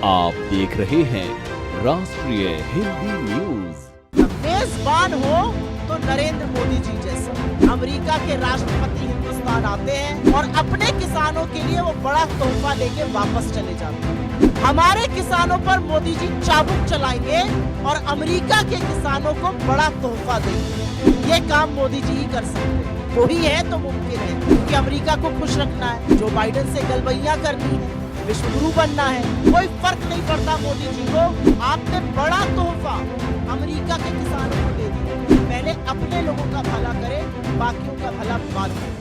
आप देख रहे हैं राष्ट्रीय हिंदी न्यूज। मेजबान हो तो नरेंद्र मोदी जी जैसा। अमेरिका के राष्ट्रपति हिंदुस्तान आते हैं और अपने किसानों के लिए वो बड़ा तोहफा लेके वापस चले जाते हैं। हमारे किसानों पर मोदी जी चाबुक चलाएंगे और अमेरिका के किसानों को बड़ा तोहफा देंगे। ये काम मोदी जी ही कर सकते हैं। वही है तो मुमकिन है, क्योंकि अमेरिका को खुश रखना है, जो बाइडेन से गलबैया करनी है, विश्व गुरु बनना है। कोई फर्क नहीं पड़ता मोदी जी को। आपने बड़ा तोहफा अमेरिका के किसानों को दे दिया। पहले अपने लोगों का भला करें, बाकियों का भला बाद में।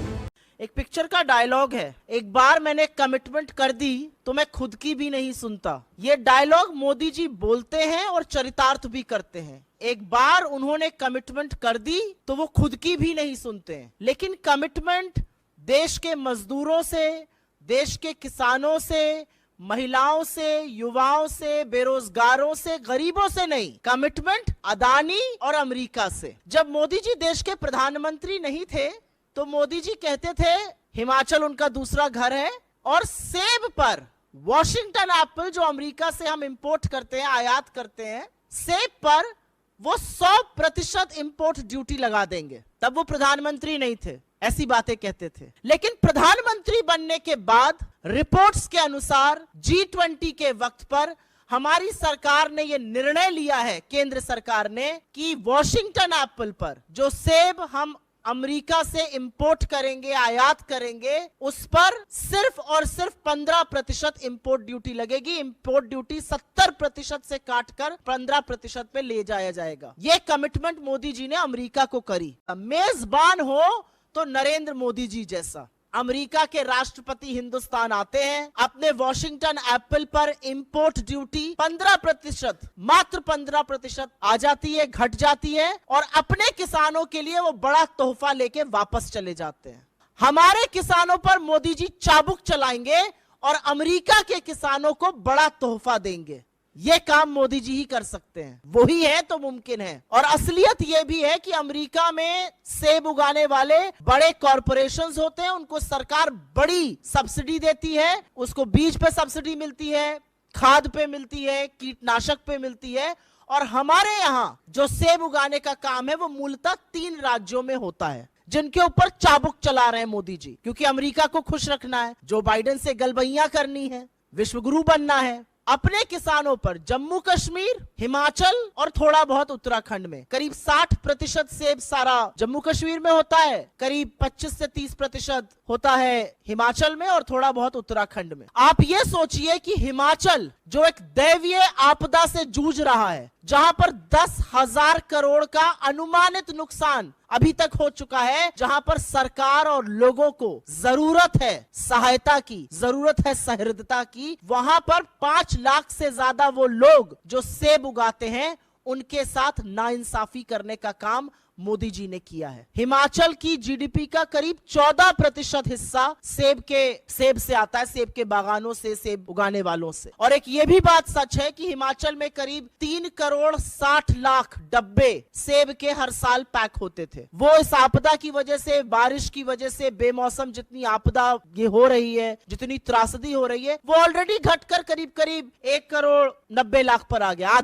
एक पिक्चर का डायलॉग है, एक बार मैंने कमिटमेंट कर दी तो मैं खुद की भी नहीं सुनता। ये डायलॉग मोदी जी बोलते हैं और चरितार्थ भी करते हैं। एक बार उन्होंने कमिटमेंट कर दी तो वो खुद की भी नहीं सुनते हैं। लेकिन कमिटमेंट देश के मजदूरों से, देश के किसानों से, महिलाओं से, युवाओं से, बेरोजगारों से, गरीबों से नहीं। कमिटमेंट अदानी और अमेरिका से। जब मोदी जी देश के प्रधानमंत्री नहीं थे तो मोदी जी कहते थे हिमाचल उनका दूसरा घर है, और सेब पर, वॉशिंगटन एप्पल जो अमेरिका से हम इंपोर्ट करते हैं, आयात करते हैं, सेब पर वो 100% इंपोर्ट ड्यूटी लगा देंगे। तब वो प्रधानमंत्री नहीं थे, ऐसी बातें कहते थे। लेकिन प्रधानमंत्री बनने के बाद रिपोर्ट्स के अनुसार G20 के वक्त पर हमारी सरकार ने यह निर्णय लिया है, केंद्र सरकार ने, कि वॉशिंगटन एप्पल पर जो सेब हम अमेरिका से इंपोर्ट करेंगे, आयात करेंगे, उस पर सिर्फ और सिर्फ 15% इंपोर्ट ड्यूटी लगेगी। इंपोर्ट ड्यूटी 70% से काटकर 15% पे ले जाया जाएगा। ये कमिटमेंट मोदी जी ने अमेरिका को करी। मेजबान हो तो नरेंद्र मोदी जी जैसा। अमेरिका के राष्ट्रपति हिंदुस्तान आते हैं, अपने वॉशिंगटन एप्पल पर इंपोर्ट ड्यूटी 15%, मात्र 15% आ जाती है, घट जाती है, और अपने किसानों के लिए वो बड़ा तोहफा लेके वापस चले जाते हैं। हमारे किसानों पर मोदी जी चाबुक चलाएंगे और अमेरिका के किसानों को बड़ा तोहफा देंगे। ये काम मोदी जी ही कर सकते हैं। वही है तो मुमकिन है। और असलियत ये भी है कि अमेरिका में सेब उगाने वाले बड़े कॉरपोरेशंस होते हैं, उनको सरकार बड़ी सब्सिडी देती है। उसको बीज पे सब्सिडी मिलती है, खाद पे मिलती है, कीटनाशक पे मिलती है। और हमारे यहाँ जो सेब उगाने का काम है वो मूलतः 3 राज्यों में होता है, जिनके ऊपर चाबुक चला रहे हैं मोदी जी, क्योंकि अमेरिका को खुश रखना है, जो बाइडेन से गलबैया करनी है, विश्व गुरु बनना है। अपने किसानों पर जम्मू कश्मीर, हिमाचल और थोड़ा बहुत उत्तराखंड में करीब 60% सेब सारा जम्मू कश्मीर में होता है, करीब 25 से 30% होता है हिमाचल में, और थोड़ा बहुत उत्तराखंड में। आप ये सोचिए कि हिमाचल जो एक दैवीय आपदा से जूझ रहा है, जहां पर 10,000 करोड़ का अनुमानित नुकसान अभी तक हो चुका है, जहां पर सरकार और लोगों को जरूरत है सहायता की, जरूरत है सहृदयता की, वहां पर 5 लाख से ज्यादा वो लोग जो सेब उगाते हैं उनके साथ नाइंसाफी करने का काम मोदी जी ने किया है। हिमाचल की जीडीपी का करीब 14% हिस्सा सेब से आता है, सेब के बागानों से, सेब उगाने वालों से। और एक ये भी बात सच है कि हिमाचल में करीब 3 करोड़ 60 लाख डब्बे सेब के हर साल पैक होते थे। वो इस आपदा की वजह से, बारिश की वजह से, बेमौसम जितनी आपदा ये हो रही है, जितनी त्रासदी हो रही है, वो ऑलरेडी घटकर करीब करीब 1 करोड़ 90 लाख पर आ गया।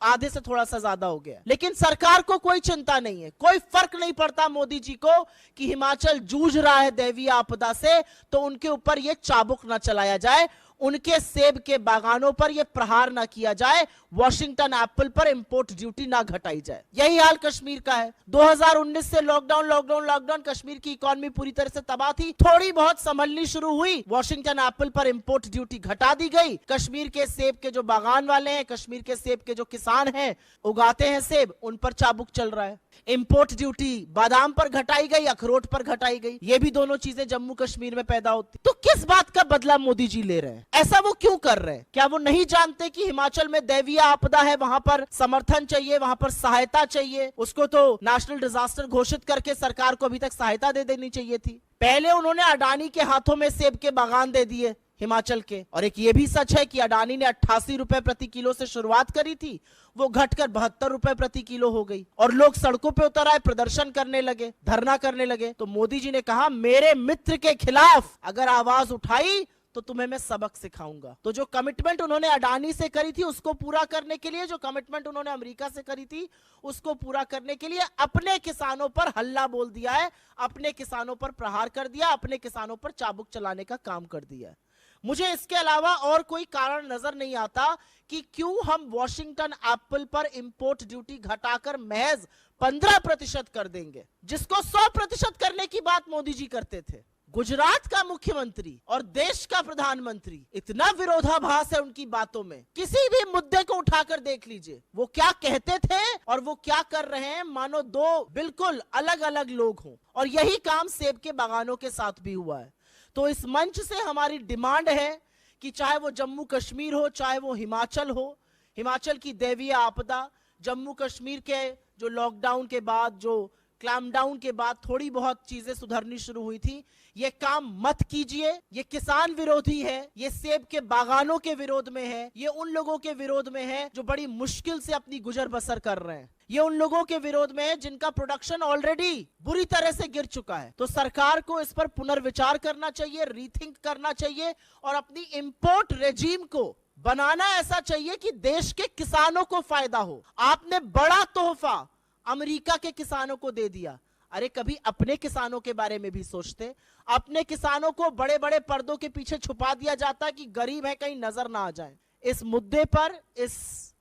आधे से थोड़ा सा ज्यादा हो गया। लेकिन सरकार को कोई चिंता नहीं है, कोई फर्क नहीं पड़ता मोदी जी को कि हिमाचल जूझ रहा है दैवीय आपदा से, तो उनके ऊपर यह चाबुक ना चलाया जाए, उनके सेब के बागानों पर यह प्रहार ना किया जाए, वॉशिंगटन एप्पल पर इंपोर्ट ड्यूटी ना घटाई जाए। यही हाल कश्मीर का है। 2019 से लॉकडाउन, कश्मीर की इकोनॉमी पूरी तरह से तबाह थी। थोड़ी बहुत संभलनी शुरू हुई, वॉशिंगटन एप्पल पर इंपोर्ट ड्यूटी घटा दी गई। कश्मीर के सेब के जो बागान वाले हैं, कश्मीर के सेब के जो किसान हैं, उगाते हैं सेब, उन पर चाबुक चल रहा है। इंपोर्ट ड्यूटी बादाम पर घटाई गई, अखरोट पर घटाई गई। ये भी दोनों चीजें जम्मू कश्मीर में पैदा होती। तो किस बात का बदला मोदी जी ले रहे हैं? ऐसा वो क्यों कर रहे हैं? क्या वो नहीं जानते कि हिमाचल में दैवीय आपदा है, वहां पर समर्थन चाहिए, वहां पर सहायता चाहिए? उसको तो नेशनल डिजास्टर घोषित करके सरकार को अभी तक सहायता दे देनी चाहिए थी। पहले उन्होंने अडानी के हाथों में सेब के बागान दे दिए हिमाचल के। और एक ये भी सच है कि अडानी ने 88 रुपए प्रति किलो से शुरुआत करी थी, वो घटकर 72 रुपए प्रति किलो हो गई, और लोग सड़कों पे उतर आए, प्रदर्शन करने लगे, धरना करने लगे। तो मोदी जी ने कहा मेरे मित्र के खिलाफ अगर आवाज उठाई तो तुम्हें मैं सबक सिखाऊंगा। तो जो कमिटमेंट उन्होंने अडानी से करी थी उसको पूरा करने के लिए, जो कमिटमेंट उन्होंने अमेरिका से करी थी उसको पूरा करने के लिए अपने किसानों पर हल्ला बोल दिया है, अपने किसानों पर प्रहार कर दिया, अपने किसानों पर चाबुक चलाने का काम कर दिया है। मुझे इसके अलावा और कोई कारण नजर नहीं आता कि क्यों हम वॉशिंगटन एप्पल पर इंपोर्ट ड्यूटी घटाकर महज 15% कर देंगे, जिसको 100% करने की बात मोदी जी करते थे। गुजरात का मुख्यमंत्री और देश का प्रधानमंत्री, इतना विरोधाभास है उनकी बातों में। किसी भी मुद्दे को उठाकर देख लीजिए, वो क्या कहते थे और वो क्या कर रहे हैं, मानो दो बिल्कुल अलग अलग लोग हों। और यही काम सेब के बागानों के साथ भी हुआ है। तो इस मंच से हमारी डिमांड है कि चाहे वो जम्मू कश्मीर हो, चाहे वो हिमाचल हो, हिमाचल की दैवीय आपदा, जम्मू कश्मीर के जो लॉकडाउन के बाद, जो क्लैम्पडाउन के बाद थोड़ी बहुत चीजें सुधरनी शुरू हुई थी, ये काम मत कीजिए। ये किसान विरोधी है, ये सेब के बागानों के विरोध में है, ये उन लोगों के विरोध में है जो बड़ी मुश्किल से अपनी गुजर बसर कर रहे हैं, ये उन लोगों के विरोध में है जिनका प्रोडक्शन ऑलरेडी बुरी तरह से गिर चुका है। तो सरकार को इस पर पुनर्विचार करना चाहिए, रीथिंक करना चाहिए और अपनी इंपोर्ट रेजीम को बनाना ऐसा चाहिए कि देश के किसानों को फायदा हो। आपने बड़ा तोहफा अमेरिका के किसानों को दे दिया, अरे कभी अपने किसानों के बारे में भी सोचते। अपने किसानों को बड़े बड़े पर्दों के पीछे छुपा दिया जाता है कि गरीब है, कहीं नजर ना आ जाए। इस मुद्दे पर, इस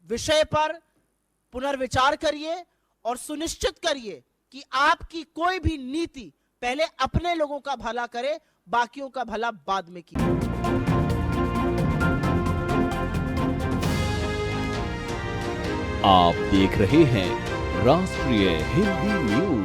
विषय पर पुनर्विचार करिए और सुनिश्चित करिए कि आपकी कोई भी नीति पहले अपने लोगों का भला करे, बाकियों का भला बाद में कीजिए। आप देख रहे हैं राष्ट्रीय हिंदी न्यूज।